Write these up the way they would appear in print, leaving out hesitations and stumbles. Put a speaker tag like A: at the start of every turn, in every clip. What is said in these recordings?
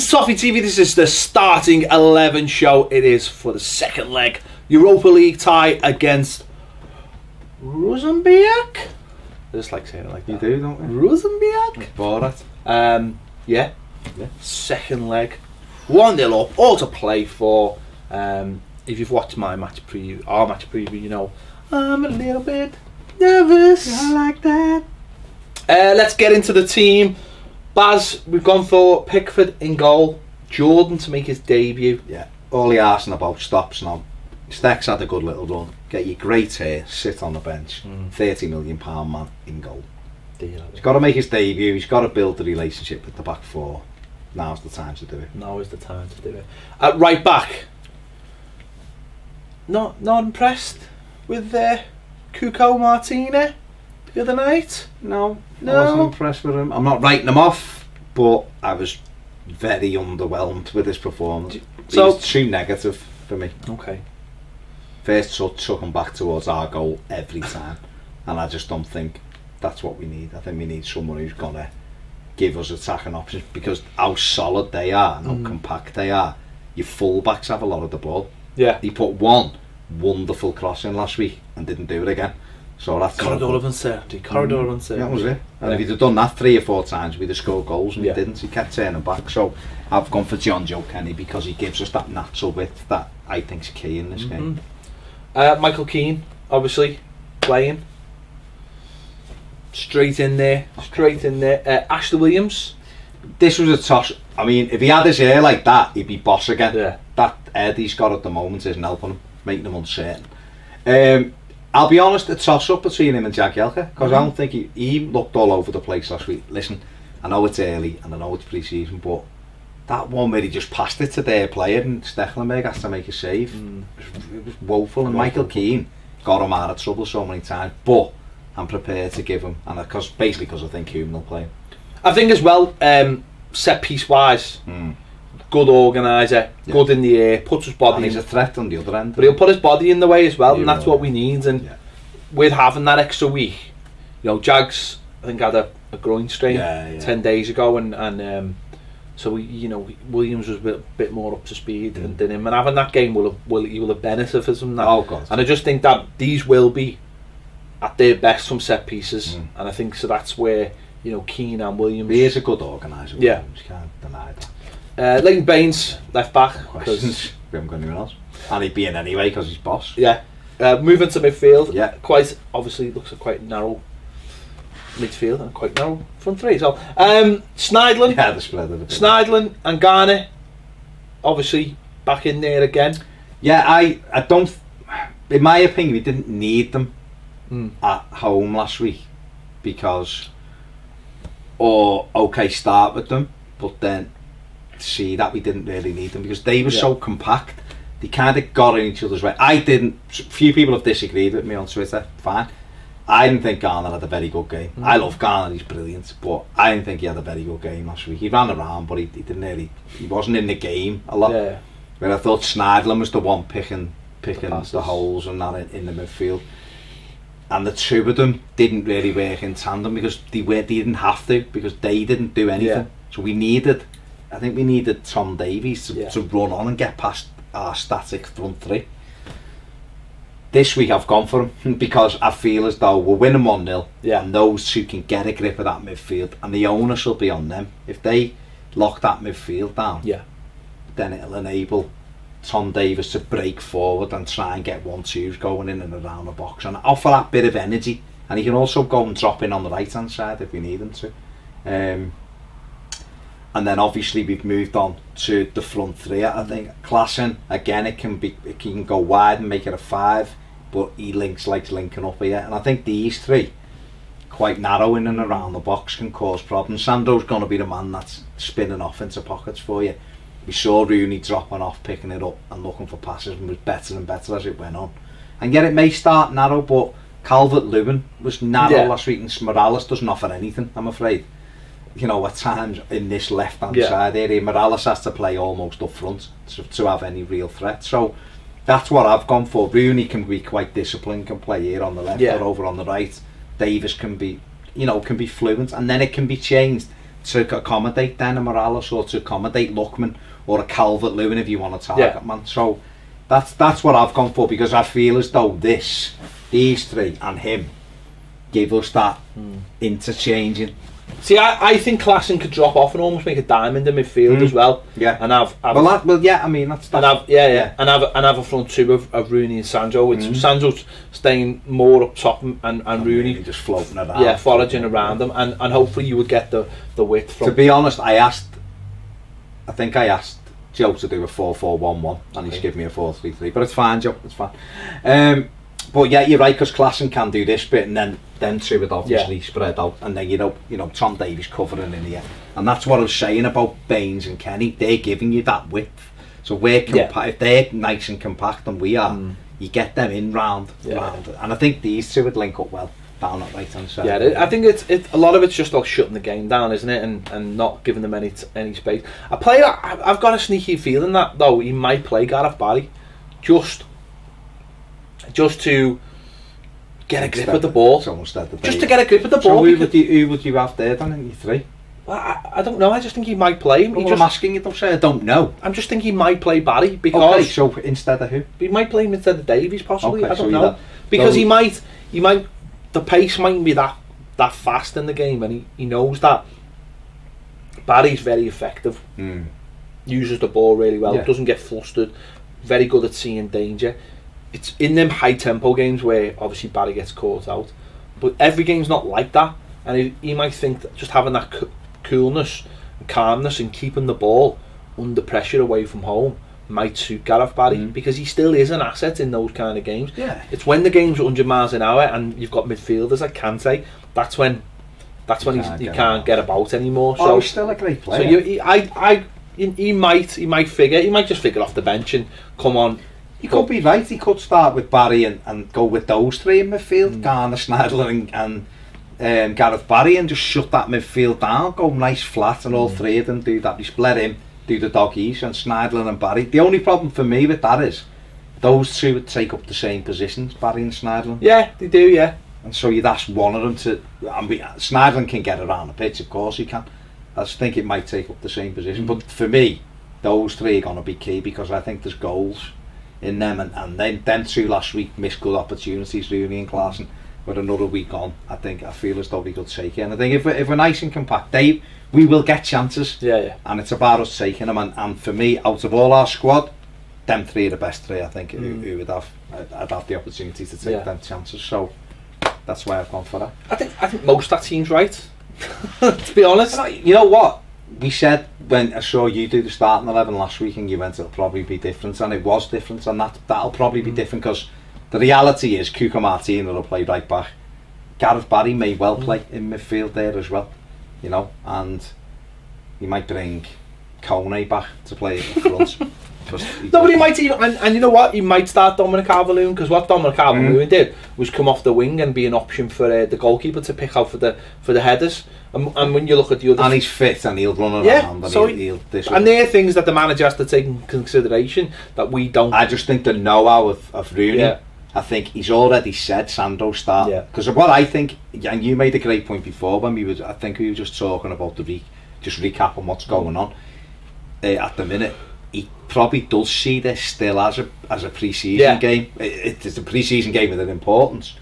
A: Welcome to Toffee TV. This is the starting 11 show. It is for the second leg Europa League tie against Ruzomberok. I just like saying it like that.
B: You do, don't you?
A: Ruzomberok.
B: Borat.
A: Yeah. Second leg, 1-0 up, all to play for. If you've watched my match preview, our match preview, you know I'm a little bit nervous.
B: I like that.
A: Let's get into the team. Baz, we've gone for Pickford in goal, Jordan to make his debut.
B: Yeah, all the arsing about stops now. Steck's had a good little run. Get your great hair, sit on the bench. £30 million man in goal. He's got to make his debut. He's got to build the relationship with the back four. Now's the time to do it.
A: Now is the time to do it. At right back, not impressed with Cuco Martina the other night.
B: No, I wasn't impressed with him. I'm not writing him off, but I was very underwhelmed with his performance. So, he was too negative for me.
A: Okay.
B: First touch took him back towards our goal every time, and I just don't think that's what we need. I think we need someone who's gonna give us attacking options, because how solid they are and how compact they are. Your full-backs have a lot of the ball.
A: Yeah.
B: He put one wonderful cross in last week and didn't do it again. So that's
A: corridor of uncertainty. Corridor of uncertainty.
B: That was it. And if he'd have done that 3 or 4 times, we'd have scored goals, and he didn't. He kept turning back. So I've gone for John Joe Kenny because he gives us that natural width that I think's key in this game.
A: Michael Keane, obviously playing. Straight in there. Ashley Williams.
B: This was a toss. I mean, if he had his hair like that, he'd be boss again.
A: Yeah.
B: That head he's got at the moment isn't helping him, making him uncertain. I'll be honest, a toss-up between him and Jagielka, because I don't think he looked all over the place last week. Listen, I know it's early and I know it's pre-season, but that one where he just passed it to their player and Stecklenburg has to make a save, it was woeful. And Michael Keane got him out of trouble so many times, but I'm prepared to give him, and basically because I think Hume will play him. I
A: think as well, set piece wise, good organiser, good in the air, puts his body
B: and he's a threat on the other end.
A: But he'll put his body in the way as well, and that's what we need. And with having that extra week, you know, Jags I think had a groin strain 10 days ago, and so Williams was a bit more up to speed than him, and having that game he will have benefited from that.
B: Oh God!
A: And I just think that these will be at their best from set pieces, and I think so that's where Keane and Williams.
B: He is a good organiser.
A: Yeah,
B: you can't deny that.
A: Leighton Baines, left back.
B: Questions. We haven't got anyone else. And he'd be in anyway because he's boss.
A: Yeah. Moving to midfield.
B: Yeah.
A: Quite obviously looks a quite narrow midfield and quite narrow front three. So Schneidlin.
B: Yeah, the spread of it.
A: Schneidlin and Garner, obviously back in there again.
B: Yeah, I don't. In my opinion, we didn't need them at home last week because, start with them, but then see that we didn't really need them because they were so compact. They kind of got in each other's way. I didn't. Few people have disagreed with me on Twitter. Fine. I didn't think Garner had a very good game. I love Garner, he's brilliant, but I didn't think he had a very good game last week. He ran around, but he didn't really. He wasn't in the game a lot. Yeah. Where I thought Schneidlin was the one picking the holes and that in the midfield. And the two of them didn't really work in tandem because they didn't have to, because they didn't do anything. So I think we needed Tom Davies to run on and get past our static front three. This week I've gone for him because I feel as though we're winning 1-0 and those two can get a grip of that midfield, and the onus will be on them. If they lock that midfield down, then it'll enable Tom Davies to break forward and try and get 1-2s going in and around the box and offer that bit of energy. And he can also go and drop in on the right hand side if we need him to. And then obviously we've moved on to the front three. I think Klassen, again, it can go wide and make it a 5, but he likes linking up here. And I think these three, quite narrow in and around the box, can cause problems. Sandro's going to be the man that's spinning off into pockets for you. We saw Rooney dropping off, picking it up and looking for passes, and was better and better as it went on. And yet it may start narrow, but Calvert-Lewin was narrow last week, and Morales doesn't offer anything, I'm afraid. At times in this left-hand side area, Morales has to play almost up front to have any real threat. So that's what I've gone for. Rooney can be quite disciplined, can play here on the left or over on the right. Davis can be fluent, and then it can be changed to accommodate Denham Morales or to accommodate Lookman or a Calvert-Lewin if you want to target man. So that's what I've gone for, because I feel as though these three and him give us that interchanging.
A: See, I think Klassen could drop off and almost make a diamond in midfield as well.
B: Yeah,
A: and have
B: yeah. I mean, that's
A: and have a front two of Rooney and Sancho. With Sancho's staying more up top and Rooney
B: just floating around.
A: Yeah, foraging around them, and hopefully you would get the width from.
B: To be honest, I think I asked Joe to do a 4-4-1-1, and he's given me a 4-3-3. But it's fine, Joe. It's fine. But yeah, you're right, because Klassen can do this bit, and then two would obviously spread out, and then you know Tom Davies covering in here, and that's what I was saying about Baines and Kenny. They're giving you that width, so we're if they're nice and compact, and we are, you get them in round, and I think these two would link up well down that right hand side.
A: Yeah, I think it's a lot of it's just like shutting the game down, isn't it, and not giving them any space. I've got a sneaky feeling that though he might play Gareth Barry, just to get a grip of the ball. Just to get a grip of the ball.
B: So who would you have there then in your three?
A: Well, I don't know. I just think he might play him.
B: I'm asking you, don't say I don't know.
A: I'm just thinking he might play Barry because.
B: Okay, so instead of who?
A: He might play him instead of Davies, possibly.
B: Okay,
A: I don't know because he might. The pace mightn't be that fast in the game, and he knows that. Barry's very effective. Uses the ball really well. Doesn't get flustered. Very good at seeing danger. It's in them high tempo games where obviously Barry gets caught out, but every game's not like that, and he might think that just having that coolness and calmness and keeping the ball under pressure away from home might suit Gareth Barry, because he still is an asset in those kind of games.
B: Yeah,
A: it's when the game's 100 miles an hour and you've got midfielders like Kante, that's when you can't get about anymore. So
B: he's still a great player.
A: So he might just figure off the bench and come on.
B: He could be right. He could start with Barry and go with those three in midfield, Garner, Schneiderlin and Gareth Barry, and just shut that midfield down, go nice flat, and all three of them do that. Just let him do the doggies, and Schneiderlin and Barry. The only problem for me with that is those two would take up the same positions, Barry and Schneiderlin.
A: Yeah, they do, yeah.
B: And so you'd ask one of them to... Schneiderlin can get around the pitch, of course he can. I just think it might take up the same position. But for me, those three are going to be key, because I think there's goals in them, and then them two last week missed good opportunities, Rooney and Klassen. With another week on, I feel as though we could take it, and I think if we're nice and compact, we will get chances. And it's about us taking them, and for me, out of all our squad, them three are the best three. I think who would have I'd have the opportunity to take them chances, so that's why I've gone for that. I
A: think most of that team's right. To be honest,
B: you know what we said when I saw you do the starting 11 last week, and you went, it'll probably be different, and it was different, and that'll probably be different, because the reality is Cuca Martina will play right back. Gareth Barry may well play in midfield there as well, and you might bring Kone back to play in front.
A: No, but he might even, and you know what, he might start Dominic Calvert-Lewin, because what Dominic Calvert-Lewin did was come off the wing and be an option for the goalkeeper to pick out for the headers. And when you look at the other,
B: and he's fit and he'll run around, and
A: and they're things that the manager has to take in consideration that we don't.
B: I just think the know-how of Rooney. I think he's already said Sando start, because of what I think, and you made a great point before when we were just talking about just recapping what's going on at the minute. He probably does see this still as a pre-season game. It's a pre-season game with an importance,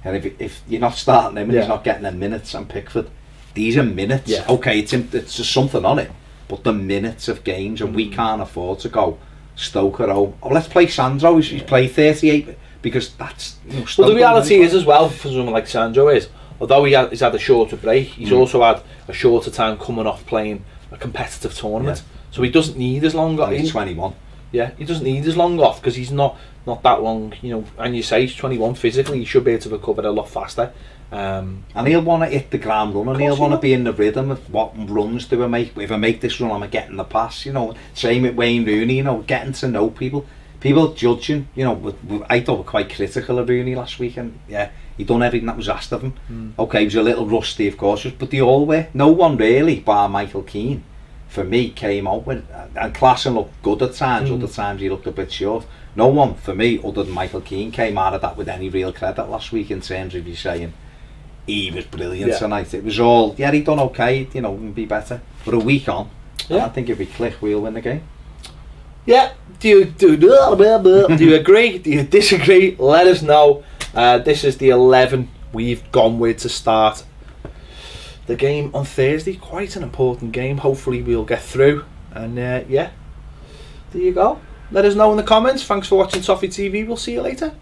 B: and if you're not starting him and he's not getting them minutes, and Pickford, these are minutes. Okay, it's just something on it, but the minutes of games, and we can't afford to go Stoke at home. Let's play Sandro. He's played 38, because that's.
A: Well, the reality is as well for someone like Sandro is, although he's had a shorter break, he's also had a shorter time coming off playing a competitive tournament. So he doesn't need as long off.
B: He's 21.
A: Yeah, he doesn't need as long off, because he's not that long, and you say he's 21 physically, he should be able to recover a lot faster.
B: And he'll want to hit the ground running, he'll want to be in the rhythm of what runs do I make, if I make this run, I'm getting the pass, same with Wayne Rooney, getting to know people judging, I thought we were quite critical of Rooney last week, and he done everything that was asked of him. Okay, he was a little rusty, of course, but they all were. No one really, bar Michael Keane, for me, came out with, and Klassen looked good at times, other times he looked a bit short. No one, for me, other than Michael Keane, came out of that with any real credit last week, in terms of you saying, he was brilliant tonight. It was all, he done okay, you know, and be better. But a week on, I think if we click, we'll win the game.
A: Yeah. Do you agree? Do you disagree? Let us know. This is the 11 we've gone with to start the game on Thursday. Quite an important game. Hopefully we'll get through. And yeah, there you go. Let us know in the comments. Thanks for watching Toffee TV. We'll see you later.